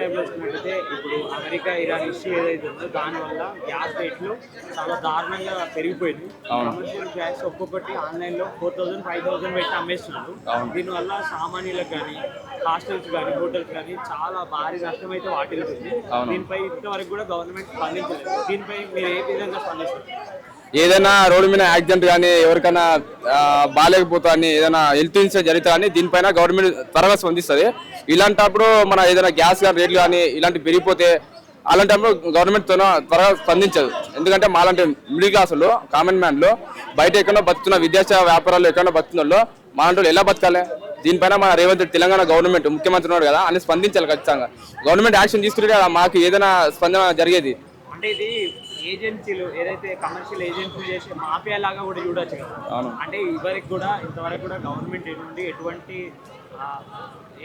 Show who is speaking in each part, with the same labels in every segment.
Speaker 1: టైంలో చూసుకున్నట్టయితే ఇప్పుడు అమెరికా ఇరాన్ ఇష్యూ ఏదైతే ఉందో దానివల్ల గ్యాస్ రేట్లు చాలా దారుణంగా పెరిగిపోయింది. కమర్షియల్ గ్యాస్ ఒక్కొక్కటి ఆన్లైన్లో 4000 5000 పెట్టి అమ్మేస్తున్నారు. దీనివల్ల సామాన్యులకు కానీ హాస్టల్స్ కానీ హోటల్స్ కానీ చాలా భారీ నష్టం అయితే వాటిల్లుతుంది. దీనిపై ఇంతవరకు కూడా గవర్నమెంట్ స్పందించలేదు. దీనిపై మీరు ఏ విధంగా స్పందిస్తారు?
Speaker 2: ఏదైనా రోడ్డు మీద యాక్సిడెంట్ కానీ ఎవరికైనా బాగాలేకపోతా అని ఏదైనా హెల్త్ ఇన్సూరెన్స్ జరిగితే కానీ దీనిపైన గవర్నమెంట్ త్వరగా స్పందిస్తుంది. ఇలాంటప్పుడు మన ఏదైనా గ్యాస్ కానీ రేట్లు కానీ ఇలాంటివి పెరిగిపోతే అలాంటప్పుడు గవర్నమెంట్ త్వరగా స్పందించదు. ఎందుకంటే మాలాంటి మిడిల్ క్లాసులో కామన్ మ్యాన్లో బయట ఎక్కడో బతుకున్న విదేశ వ్యాపారాలు ఎక్కడో బతుకున్న మాలాంటి ఎలా బతకాలి? దీనిపైన మన రేవంత్ రెడ్డి తెలంగాణ గవర్నమెంట్ ముఖ్యమంత్రి ఉన్నాడు కదా అని స్పందించాలి. ఖచ్చితంగా గవర్నమెంట్ యాక్షన్ తీసుకుంటే మాకు ఏదైనా స్పందన జరిగేది.
Speaker 1: అంటే ఇది ఏజెన్సీలు ఏదైతే కమర్షియల్ ఏజెన్సీలు చేసే మాఫియా లాగా కూడా చూడొచ్చు కదా. అంటే ఇంతవరకు కూడా గవర్నమెంట్ నుండి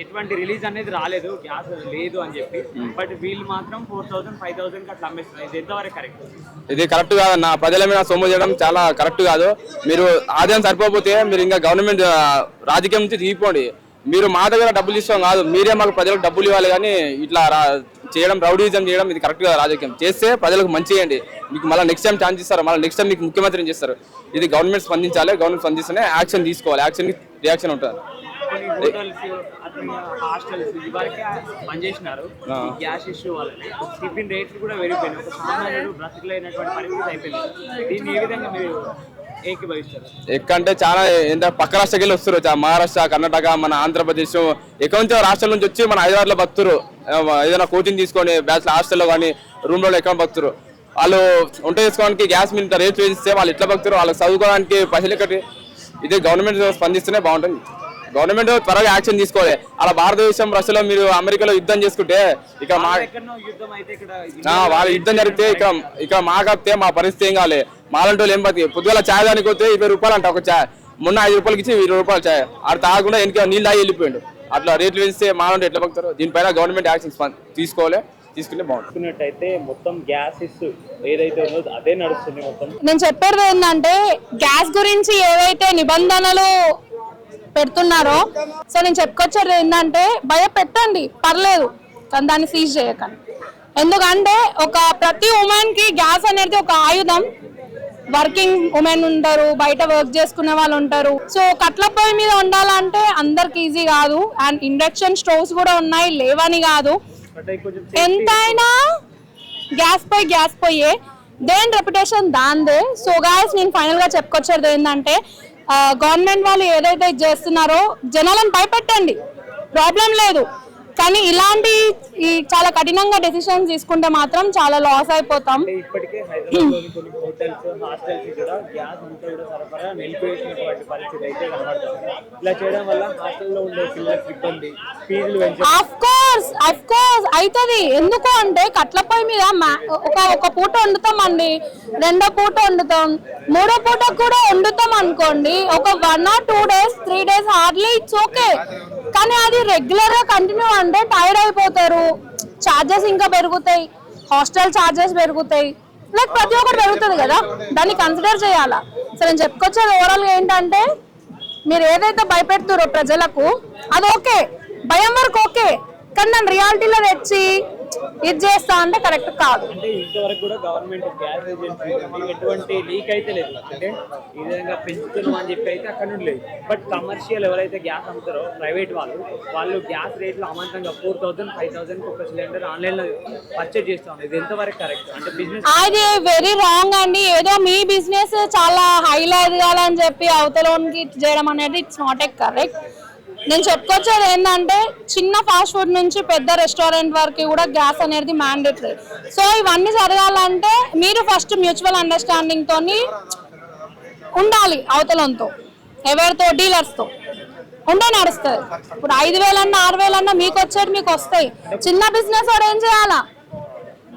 Speaker 1: ఎటువంటి రిలీజ్ అనేది రాలేదు, గ్యాస్ లేదు అని చెప్పి. బట్ వీళ్ళు మాత్రం 4000 5000 అట్లా అమ్మేస్తున్నారు. ఇది ఎంతవరకు కరెక్ట్?
Speaker 2: ఇది కరెక్ట్ కాదన్న. ప్రజల మీద సొమ్ము చేయడం చాలా కరెక్ట్ కాదు. మీరు ఆదాయం సరిపోతే మీరు ఇంకా గవర్నమెంట్ రాజకీయం నుంచి దిగిపోండి. మీరు మా దగ్గర డబ్బులు ఇస్తాం కాదు, మీరే మాకు ప్రజలకు డబ్బులు ఇవ్వాలి. కానీ ఇట్లా చేయడం, రౌడీజం చేయడం ఇది కరెక్ట్ కాదు. రాజకీయం చేస్తే ప్రజలకు మంచి చేయండి. మీకు మళ్ళీ నెక్స్ట్ టైం ఛాన్స్ ఇస్తారు, మళ్ళీ నెక్స్ట్ టైం మీకు ముఖ్యమంత్రిని చేస్తారు. ఇది గవర్నమెంట్ స్పందించాలి. గవర్నమెంట్ స్పందిస్తేనే యాక్షన్ తీసుకోవాలి. యాక్షన్కి రియాక్షన్ ఉంటుంది.
Speaker 1: హాస్టల్స్ ఇవరకే పనిచేసినారు. గ్యాస్ ఇష్యూ వాళ్ళని టిఫిన్ రేట్లు కూడా పెరిగిపోయినాయి. ఒక సామాన్యుడు బ్రతకలేనటువంటి పరిస్థితి అయిపోయింది. దీన్ని ఏ విధంగా మీరు ఏకీభవిస్తారు?
Speaker 2: ఎక్కంటే చాలా ఎంత పక్క రాష్ట్రకి వెళ్ళి వస్తారు. మహారాష్ట్ర, కర్ణాటక, మన ఆంధ్రప్రదేశ్ ఎక్కడి నుంచో రాష్ట్రాల నుంచి వచ్చి మన హైదరాబాద్లో బతురు. ఏదైనా కోచింగ్ తీసుకొని బ్యాచ్లర్ హాస్టల్లో కానీ రూమ్లో ఎక్కడ బతురు. వాళ్ళు వంట చేసుకోవడానికి గ్యాస్ మీద రేట్లు వేస్తే వాళ్ళు ఎట్లా బతురు? వాళ్ళకి చదువుకోవడానికి పైసలు ఎక్కటి? ఇదే గవర్నమెంట్ స్పందిస్తేనే బాగుంటుంది. గవర్నమెంట్ త్వరగా యాక్షన్ తీసుకోవాలి. అలా భారతదేశం రష్యాలో మీరు అమెరికాలో యుద్ధం చేసుకుంటే ఇక్కడ వాళ్ళ యుద్ధం జరిగితే ఇక్కడ మాకతే మా పరిస్థితి ఏం కావాలి? మాలంటి వాళ్ళు ఏం బతి పొద్దుగల ఛాయ్ దానికి వస్తే 20 రూపాయలు అంట ఒక ఛాయ్. మొన్న 5 రూపాయలకి ఇచ్చి 20 రూపాయలు ఛాయ్. ఆడు తాగకుండా వెనక నీళ్ళు తాగి వెళ్ళిపోయాడు. అట్లా రేట్లు వేస్తే మాలంటి ఎట్లా బతారు? దీనిపైన గవర్నమెంట్ యాక్షన్ తీసుకోవాలి. తీసుకుంటే
Speaker 1: బాగుంటున్నట్టయితే మొత్తం గ్యాస్ ఏదైతే ఉందో అదే నడుస్తుంది మొత్తం.
Speaker 3: నేను చెప్పేది ఏంటంటే గ్యాస్ గురించి ఏవైతే నిబంధనలు పెడుతున్నారో సో నేను చెప్పుకొచ్చేది ఏంటంటే భయపెట్టండి పర్లేదు, కానీ దాన్ని సీజ్ చేయకండి. ఎందుకంటే ప్రతి ఉమెన్ కి గ్యాస్ అనేది ఒక ఆయుధం. వర్కింగ్ ఉమెన్ ఉంటారు, బయట వర్క్ చేసుకునే వాళ్ళు ఉంటారు. సో కట్ల పొయ్యి మీద ఉండాలంటే అందరికి ఈజీ కాదు. అండ్ ఇండక్షన్ స్టవ్స్ కూడా ఉన్నాయి, లేవని కాదు. ఎంతైనా గ్యాస్ పొయ్యే, దేని రెప్యుటేషన్ దాందే. సో గాయస్ నేను ఫైనల్ గా చెప్పుకొచ్చేది ఏంటంటే గవర్నమెంట్ వాళ్ళు ఏదైతే చేస్తున్నారో జనాలను భయపెట్టండి, ప్రాబ్లం లేదు. కానీ ఇలాంటి చాలా కఠినంగా డెసిషన్స్ తీసుకుంటే మాత్రం చాలా లాస్ అయిపోతాం.
Speaker 1: ఇప్పటికే హైదరాబాద్లోని కొన్ని హోటల్స్, హాస్టల్స్ కూడా గ్యాస్ అంతా కూడా సరఫరా నిలిపివేసినటువంటి పరిస్థితి అయితే కనబడుతుంది. ఇలా చేయడం వల్ల హాస్టల్లో ఉండే పిల్లలకు ఇబ్బంది, ఫీజులు
Speaker 3: ఆఫ్ కోర్స్ అవుతుంది. ఎందుకు అంటే కట్ల పొయ్యి మీద ఒక పూట వండుతామండి, రెండో పూట వండుతాం, మూడో పూట కూడా వండుతాం అనుకోండి. ఒక 1 or 2 days 3 days hardly it's okay. కానీ అది రెగ్యులర్ గా కంటిన్యూ అంటే టైర్డ్ అయిపోతారు. చార్జెస్ ఇంకా పెరుగుతాయి, హాస్టల్ చార్జెస్ పెరుగుతాయి, లైక్ ప్రతి ఒక్కటి పెరుగుతుంది కదా, దాన్ని కన్సిడర్ చేయాలా. సో నేను చెప్పుకొచ్చేది ఓవరాల్ గా ఏంటంటే మీరు ఏదైతే భయపెడుతారో ప్రజలకు అది ఓకే, భయం వరకు ఓకే, కానీ దాన్ని రియాలిటీలో తెచ్చి ఇది చేస్తా అంటే కరెక్ట్ కాదు.
Speaker 1: అంటే ఇంతవరకు కూడా గవర్నమెంట్ గ్యాస్ ఏజెన్సీ ఎటువంటి లీక్ అయితే లేదు. అంటే ఈ విధంగా పెంచుతున్నాం అని చెప్పి అయితే అక్కడ నుండి లేదు. బట్ కమర్షియల్ ఎవరైతే గ్యాస్ అమ్ముతారో ప్రైవేట్ వాళ్ళు గ్యాస్ రేట్లు అమాంతంగా 4000 5000 ఒక సిలిండర్ ఆన్లైన్ లో పర్చేజ్ చేస్తా ఉన్నారు. ఇది ఎంతవరకు కరెక్ట్? అంటే బిజినెస్
Speaker 3: అది వెరీ రాంగ్ అండి. ఏదో మీ బిజినెస్ చాలా హైలో ఎదగాలని చెప్పి అవతలోనికి చేయడం అనేది ఇట్స్ నాట్ ఏ కరెక్ట్. నేను చెప్పుకొచ్చేది ఏంటంటే చిన్న ఫాస్ట్ ఫుడ్ నుంచి పెద్ద రెస్టారెంట్ వరకు కూడా గ్యాస్ అనేది మ్యాండేటరీ. సో ఇవన్నీ జరగాలంటే మీరు ఫస్ట్ మ్యూచువల్ అండర్స్టాండింగ్ తోని ఉండాలి. అవతలంతో ఎవరితో, డీలర్స్తో ఉండే నడుస్తుంది. ఇప్పుడు 5000 అన్నా 6000 అన్నా మీకు వచ్చేది మీకు వస్తాయి. చిన్న బిజినెస్ వాడు ఏం చేయాలా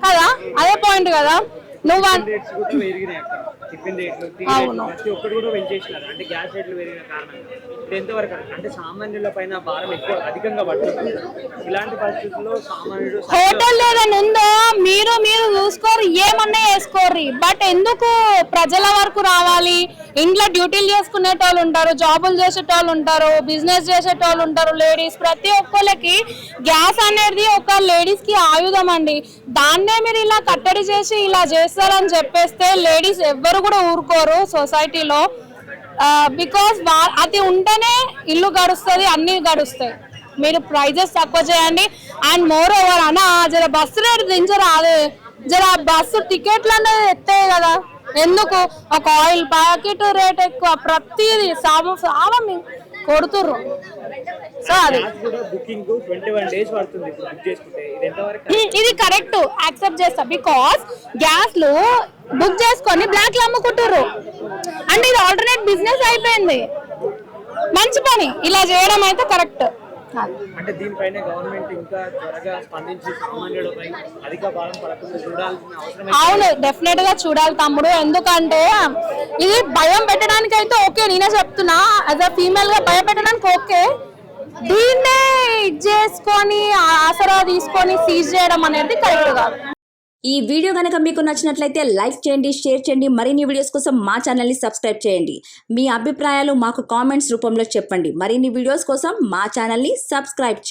Speaker 3: కదా, అదే పాయింట్ కదా. నువ్వు హోటల్ లేదని ఉందో మీరు చూసుకోరు, ఏమన్నా వేసుకోర్రి. బట్ ఎందుకు ప్రజల వరకు రావాలి, ఇంట్లో డ్యూటీలు చేసుకునేటోళ్ళు ఉంటారు, జాబులు చేసేటోళ్ళు ఉంటారు, బిజినెస్ చేసేటోళ్ళు ఉంటారు, లేడీస్. ప్రతి ఒక్కరికి గ్యాస్ అనేది ఒక లేడీస్ కి ఆయుధం అండి. దాన్నే మీరు ఇలా కట్టడి చేసి ఇలా చేస్తారని చెప్పేస్తే లేడీస్ ఎవ్వరు కూడా ఊరుకోరు సొసైటీలో. బికాస్ అది ఉంటేనే ఇల్లు గడుస్తుంది, అన్ని గడుస్తాయి. మీరు ప్రైజెస్ తక్కువ చేయండి. అండ్ మోర్ ఓవర్ అన్న జర బస్సు రేటు దించరా, అదే జర బస్సు టికెట్లు అనేది ఎత్తాయి కదా, ఎందుకు? ఒక ఆయిల్ ప్యాకెట్ రేట్ ఎక్కువ, ప్రతిదీ సామం కొడుతుర్రు. సో అది
Speaker 1: బుకింగ్ 21 days పడుతుంది ఇప్పుడు బుక్ చేసుకుంటే. ఇది ఎంతవరకు
Speaker 3: ఇది కరెక్ట్, యాక్సెప్ట్ చేస్తా. బికాస్ గ్యాస్లు బుక్ చేసుకొని బ్లాక్ లో అమ్ముకుంటుర్రు. అంటే ఇది ఆల్టర్నేట్ బిజినెస్ అయిపోయింది. మంచి పని ఇలా చేయడం అయితే కరెక్ట్.
Speaker 1: అంటే దీనిపైన గవర్నమెంట్ ఇంకా త్వరగా స్పందించి సామాన్యులపై అధిక భారం పడకుండా చూడాల్సిన అవసరం.
Speaker 3: అవును, డెఫినెట్ గా చూడాలి తమ్ముడు. ఎందుకంటే ఇది భయం పెట్టడానికి అయితే ఓకే, నేనే చెప్తున్నా. యాజ్ అ ఫీమేల్ గా భయపెట్టడానికి ఓకే. దీన్నే ఇది చేసుకొని ఆసరా తీసుకొని సీజ్ చేయడం అనేది కరెక్ట్ కాదు.
Speaker 4: ఈ వీడియో కనుక మీకు నచ్చినట్లయితే లైక్ చేయండి, షేర్ చేయండి. మరిన్ని వీడియోస్ కోసం మా ఛానల్ని సబ్స్క్రైబ్ చేయండి. మీ అభిప్రాయాలు మాకు కామెంట్స్ రూపంలో చెప్పండి. మరిన్ని వీడియోస్ కోసం మా ఛానల్ని సబ్స్క్రైబ్ చేయండి.